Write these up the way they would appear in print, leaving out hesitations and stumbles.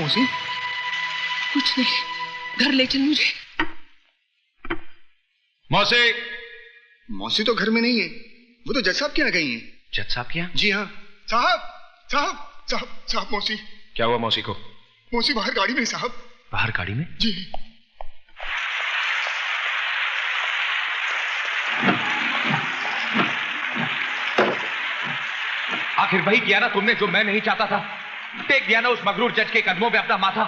मौसी? कुछ नहीं, घर ले चल मुझे। मौसी। मौसी तो घर में नहीं है, वो तो जज साहब के यहाँ गई हैं। जज साहब के यहाँ? जी हाँ। साहब साहब साहब साहब, मौसी। क्या हुआ मौसी को? मौसी बाहर गाड़ी में साहब। बाहर गाड़ी में? जी। आखिर वही किया ना तुमने जो मैं नहीं चाहता था। टेक दिया ना उस मगरूर जज के कदमों में अपना माथा,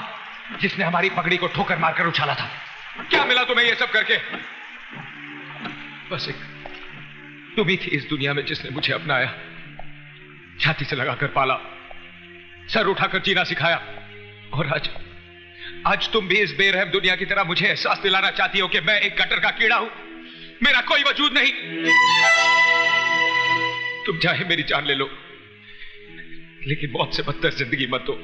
जिसने हमारी पगड़ी को ठोकर मारकर उछाला था। क्या मिला तुम्हें ये सब करके? बस एक तुम ही थी इस दुनिया में जिसने मुझे अपनाया, छाती से लगाकर पाला, सर उठाकर जीना सिखाया। और आज तुम भी इस बेरहम दुनिया की तरह मुझे एहसास दिलाना चाहती हो कि मैं एक गटर का कीड़ा हूं, मेरा कोई वजूद नहीं। तुम चाहे मेरी जान ले लो, लेकिन मौत से बदतर जिंदगी मत दो।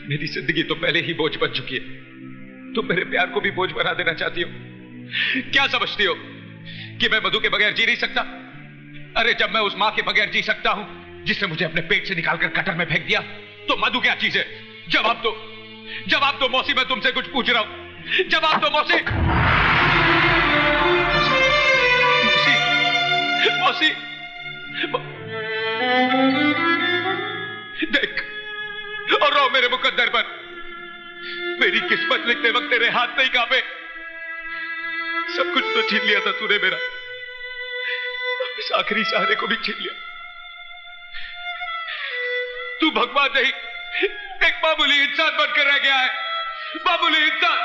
मेरी जिंदगी तो पहले ही बोझ बन चुकी है, तुम मेरे प्यार को भी बोझ बना देना चाहती हो। क्या समझती हो कि मैं मधु के बगैर जी नहीं सकता? अरे जब मैं उस मां के बगैर जी सकता हूं जिसने मुझे अपने पेट से निकालकर कटर में फेंक दिया, तो मधु क्या चीज है? जवाब दो मौसी, मैं तुमसे कुछ पूछ रहा हूं, जवाब दो मौसी। मौसी, देख और रो मेरे मुकद्दर पर। मेरी किस्मत लिखते वक्त तेरे हाथ नहीं कांपे। सब कुछ तो छीन लिया था तूने मेरा, इस आखिरी सहारे को भी छीन लिया। तू भगवान नहीं, एक मामूली इंसान बनकर रह गया है, मामूली इंसान।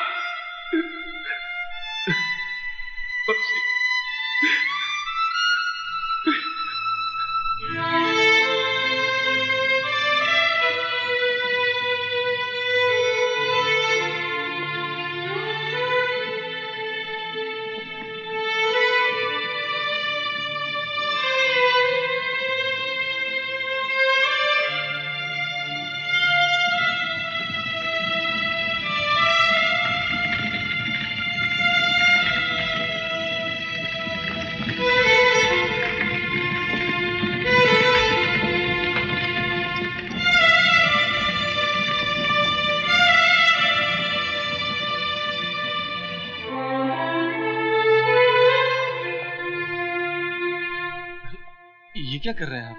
क्या कर रहे हैं आप?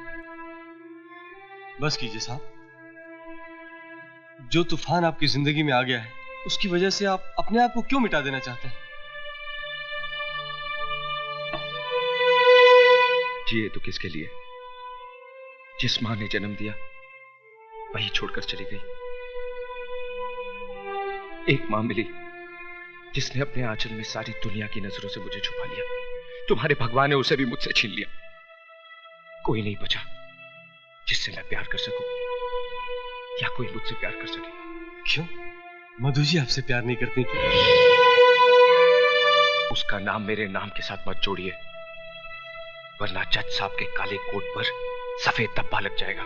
बस कीजिए साहब। जो तूफान आपकी जिंदगी में आ गया है, उसकी वजह से आप अपने आप को क्यों मिटा देना चाहते हैं? जिए तो किसके लिए? जिस मां ने जन्म दिया वही छोड़कर चली गई। एक मां मिली जिसने अपने आंचल में सारी दुनिया की नजरों से मुझे छुपा लिया। तुम्हारे भगवान ने उसे भी मुझसे छीन लिया। कोई नहीं बचा जिससे मैं प्यार कर सकूं या कोई मुझसे प्यार कर सके। क्यों? मधु जी आपसे प्यार नहीं करती क्या? उसका नाम मेरे नाम के साथ मत जोड़िए, वरना जज साहब के काले कोट पर सफेद धब्बा लग जाएगा।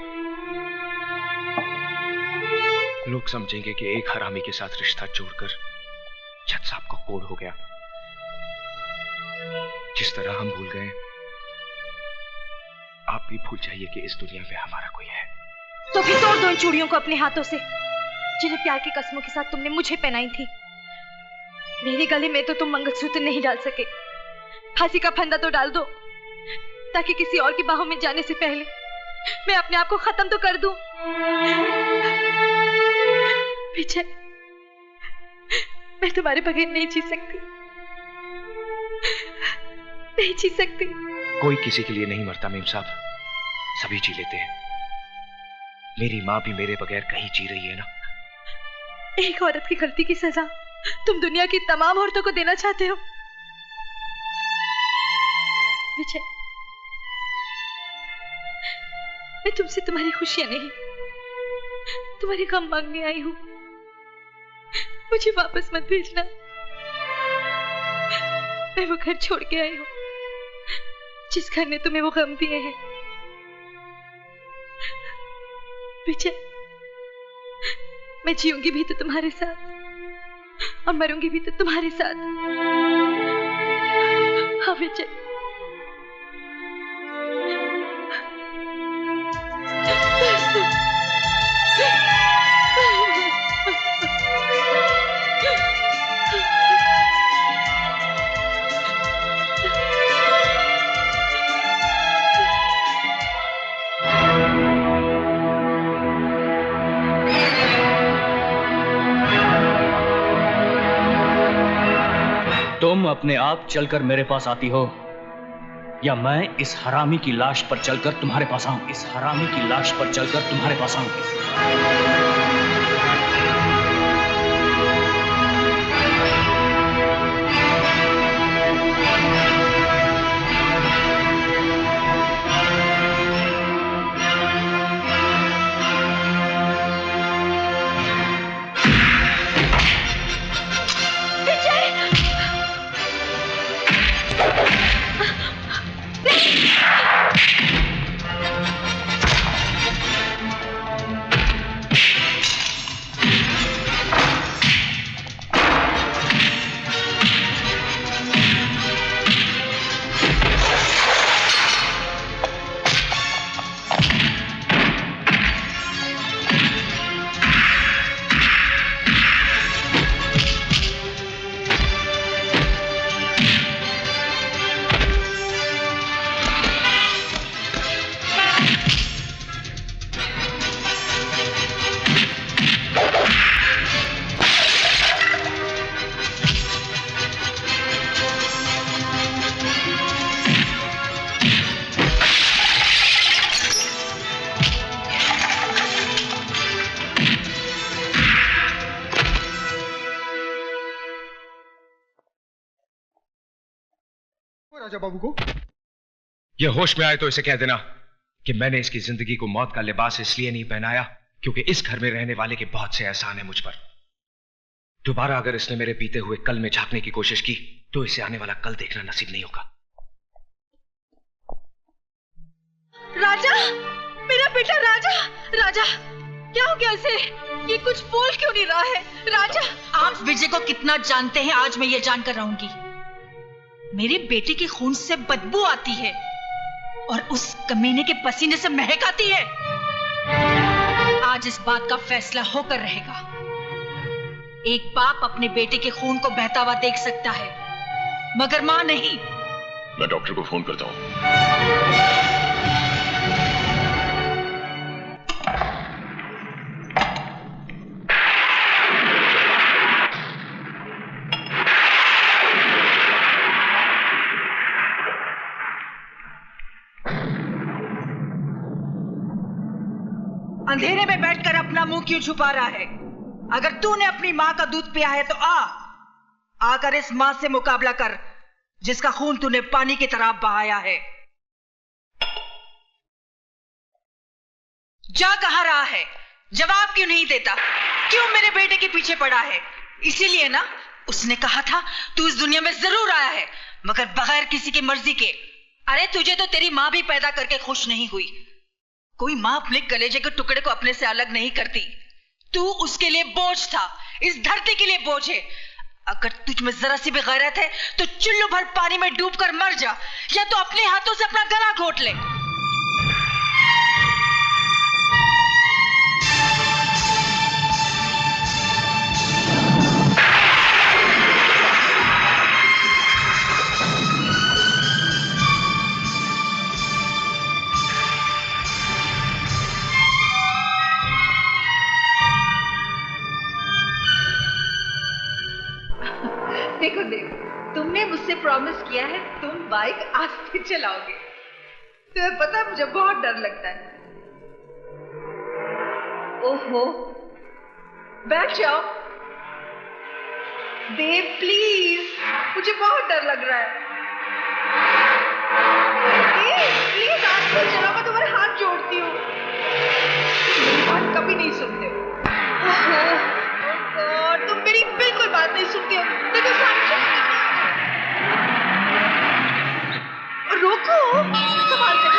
लोग समझेंगे कि एक हरामी के साथ रिश्ता जोड़कर जज साहब को कोड़ हो गया। जिस तरह हम भूल गए, आप भी भूल जाइए कि इस दुनिया में हमारा कोई है। तो फिर तोड़ दो इन चूड़ियों को अपने हाथों से, जिन्हें प्यार की कसमों के साथ तुमने मुझे पहनाई थी। मेरे गले में तो तुम मंगलसूत्र नहीं डाल सके, फांसी का फंदा तो डाल दो, ताकि किसी और की बाहों में जाने से पहले मैं अपने आप को खत्म तो कर दूं। विजय, मैं तुम्हारे बगैर नहीं जी सकती, नहीं जी सकती। कोई किसी के लिए नहीं मरता मेम साहब, सभी जी लेते हैं। मेरी माँ भी मेरे बगैर कहीं जी रही है ना। एक औरत की गलती की सजा तुम दुनिया की तमाम औरतों को देना चाहते हो। विजय, मैं तुमसे तुम्हारी खुशियां नहीं, तुम्हारे गम मांगने आई हूं। मुझे वापस मत भेजना। मैं वो घर छोड़ के आई हूं जिस घर ने तुम्हें वो गम दिए हैं। विजय, मैं जीऊंगी भी तो तुम्हारे साथ और मरूंगी भी तो तुम्हारे साथ। हाँ विजय। अपने आप चलकर मेरे पास आती हो, या मैं इस हरामी की लाश पर चलकर तुम्हारे पास आऊं? इस हरामी की लाश पर चलकर तुम्हारे पास आऊं? राजा बाबू को ये होश में आए तो इसे कह देना कि मैंने इसकी जिंदगी को मौत का लिबास इसलिए नहीं पहनाया क्योंकि इस घर में रहने वाले के बहुत से एहसान है मुझ पर। दोबारा अगर इसने मेरे बीते हुए कल में झांकने की कोशिश की तो इसे आने वाला कल देखना नसीब नहीं होगा। राजा, मेरा बेटा राजा, राजा क्या हो गया इसे? ये कुछ बोल क्यों नहीं रहा है? राजा, आप विजय को कितना जानते हैं आज मैं ये जानकर रहूंगी। मेरे बेटे के खून से बदबू आती है और उस कमीने के पसीने से महक आती है। आज इस बात का फैसला होकर रहेगा। एक बाप अपने बेटे के खून को बहता हुआ देख सकता है मगर मां नहीं। मैं डॉक्टर को फोन करता हूं। अंधेरे में बैठकर अपना मुंह क्यों छुपा रहा है? अगर तूने अपनी मां का दूध पिया है तो आकर इस मां से मुकाबला कर जिसका खून तूने पानी की तरह बहाया है। जा कहां रहा है? जवाब क्यों नहीं देता? क्यों मेरे बेटे के पीछे पड़ा है? इसीलिए ना उसने कहा था तू इस दुनिया में जरूर आया है मगर बगैर किसी की मर्जी के। अरे तुझे तो तेरी मां भी पैदा करके खुश नहीं हुई। कोई मां अपने कलेजे के टुकड़े को अपने से अलग नहीं करती। तू उसके लिए बोझ था, इस धरती के लिए बोझ है। अगर तुझ में जरा सी भी गैरत है तो चुल्लू भर पानी में डूबकर मर जा या तो अपने हाथों से अपना गला घोट ले। देखो देखो, तुमने मुझसे प्रॉमिस किया है तुम बाइक आस्ते चलाओगे। तुम्हें पता है मुझे बहुत डर लगता है। ओहो, बैठ जाओ। देव प्लीज, मुझे बहुत डर लग रहा है। देव प्लीज आस्ते चलाओ, मैं तुम्हारे हाथ जोड़ती हूँ। बात कभी नहीं सुनते हो। गॉड, तुम मेरी बिल्कुल बात नहीं सुनती हो। देखो सामने रोको, संभाल के।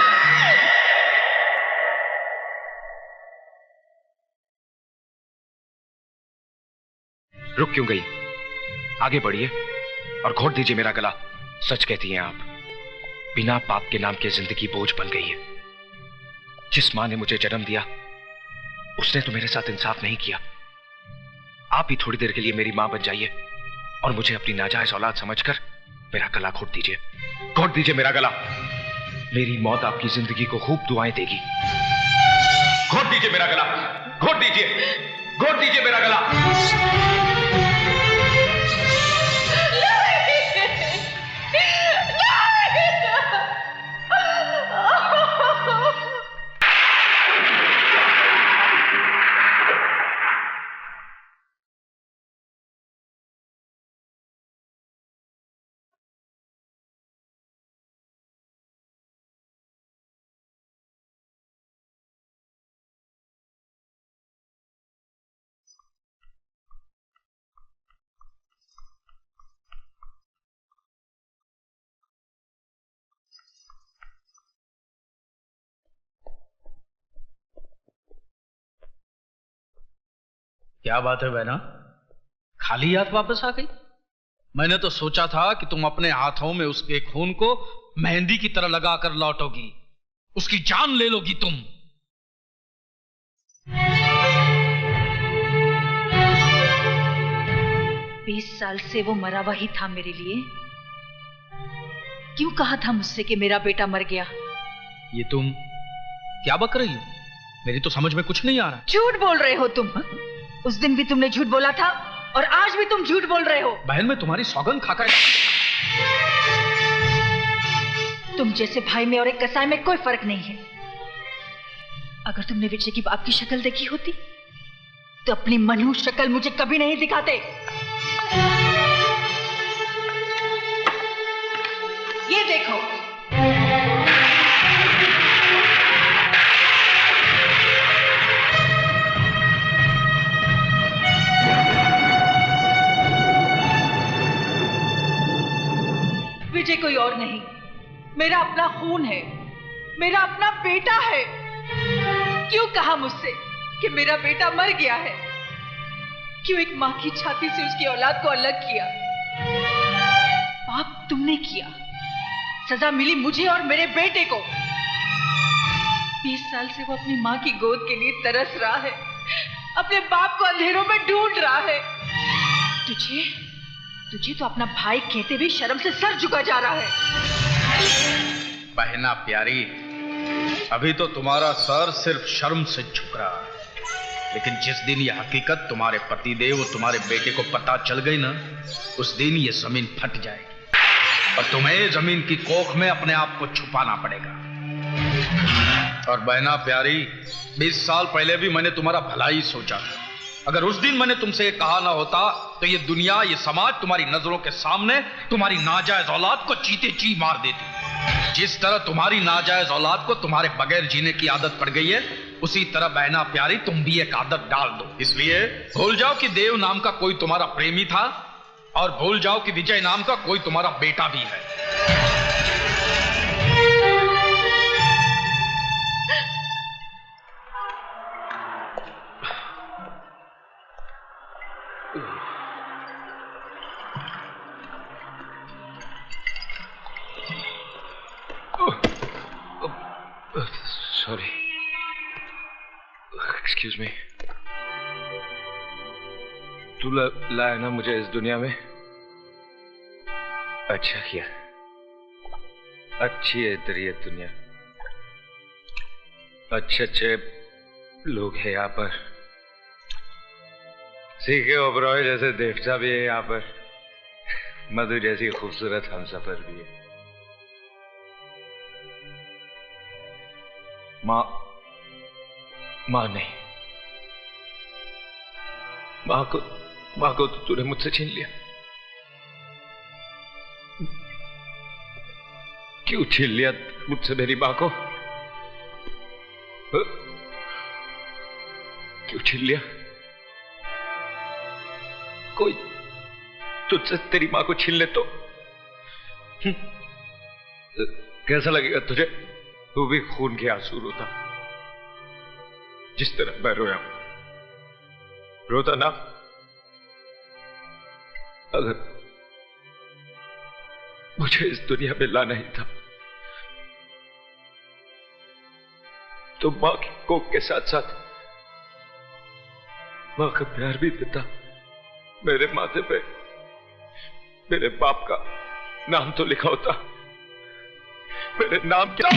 रुक क्यों गई? आगे बढ़िए और घोट दीजिए मेरा गला। सच कहती हैं आप, बिना पाप के नाम की जिंदगी बोझ बन गई है। जिस मां ने मुझे जन्म दिया उसने तो मेरे साथ इंसाफ नहीं किया। आप ही थोड़ी देर के लिए मेरी मां बन जाइए और मुझे अपनी नाजायज औलाद समझकर मेरा गला घोट दीजिए। घोट दीजिए मेरा गला। मेरी मौत आपकी जिंदगी को खूब दुआएं देगी। घोट दीजिए मेरा गला, घोट दीजिए, घोट दीजिए मेरा गला। क्या बात है बहना, खाली हाथ वापस आ गई? मैंने तो सोचा था कि तुम अपने हाथों में उसके खून को मेहंदी की तरह लगाकर लौटोगी, उसकी जान ले लोगी तुम। 20 साल से वो मरा हुआ ही था मेरे लिए। क्यों कहा था मुझसे कि मेरा बेटा मर गया? ये तुम क्या बक रही हो? मेरी तो समझ में कुछ नहीं आ रहा। झूठ बोल रहे हो तुम। उस दिन भी तुमने झूठ बोला था और आज भी तुम झूठ बोल रहे हो। बहन, मैं तुम्हारी सौगंध खाकर। तुम जैसे भाई में और एक कसाई में कोई फर्क नहीं है। अगर तुमने विजय की बाप की शक्ल देखी होती तो अपनी मनहूस शक्ल मुझे कभी नहीं दिखाते। ये देखो, विजय कोई और नहीं, मेरा अपना खून है, मेरा अपना बेटा है। क्यों कहा मुझसे कि मेरा बेटा मर गया है? क्यों एक मां की छाती से उसकी औलाद को अलग किया? पाप तुमने किया, सजा मिली मुझे और मेरे बेटे को। 20 साल से वो अपनी मां की गोद के लिए तरस रहा है, अपने बाप को अंधेरों में ढूंढ रहा है। तुझे तो अपना भाई कहते भी शर्म से सर झुका जा रहा है। बहना प्यारी, अभी तो तुम्हारा सर सिर्फ शर्म से झुक रहा है, लेकिन जिस दिन यह हकीकत तुम्हारे पतिदेव और तुम्हारे बेटे को पता चल गई ना, उस दिन ये जमीन फट जाएगी और तुम्हें जमीन की कोख में अपने आप को छुपाना पड़ेगा। और बहना प्यारी, 20 साल पहले भी मैंने तुम्हारा भला ही सोचा था। अगर उस दिन मैंने तुमसे ये कहा ना होता तो ये दुनिया, ये समाज तुम्हारी नजरों के सामने तुम्हारी नाजायज औलाद को चीते ची मार देती। जिस तरह तुम्हारी नाजायज औलाद को तुम्हारे बगैर जीने की आदत पड़ गई है, उसी तरह बहना प्यारी तुम भी एक आदत डाल दो। इसलिए भूल जाओ कि देव नाम का कोई तुम्हारा प्रेमी था और भूल जाओ कि विजय नाम का कोई तुम्हारा बेटा भी है। Sorry, excuse me. तू लाया ना मुझे इस दुनिया में, अच्छा किया। अच्छी है तेरी ये दुनिया, अच्छे अच्छे लोग हैं यहाँ पर, सीखे ओबरॉय जैसे देवता भी है यहाँ पर, मधु जैसी खूबसूरत हमसफर भी है। माँ नहीं, माँ को तो तूने मुझसे छीन लिया। क्यों छीन लिया मुझसे मेरी माँ को? क्यों छीन लिया? कोई तुझसे तेरी माँ को छीन ले तो कैसा लगेगा तुझे? तू भी खून के आंसू रोता जिस तरह मैं रोया, रोता ना? अगर मुझे इस दुनिया में लाना ही था तो मां की कोख के साथ साथ मां का प्यार भी देता। मेरे माथे पे मेरे बाप का नाम तो लिखा होता, मेरे नाम क्या?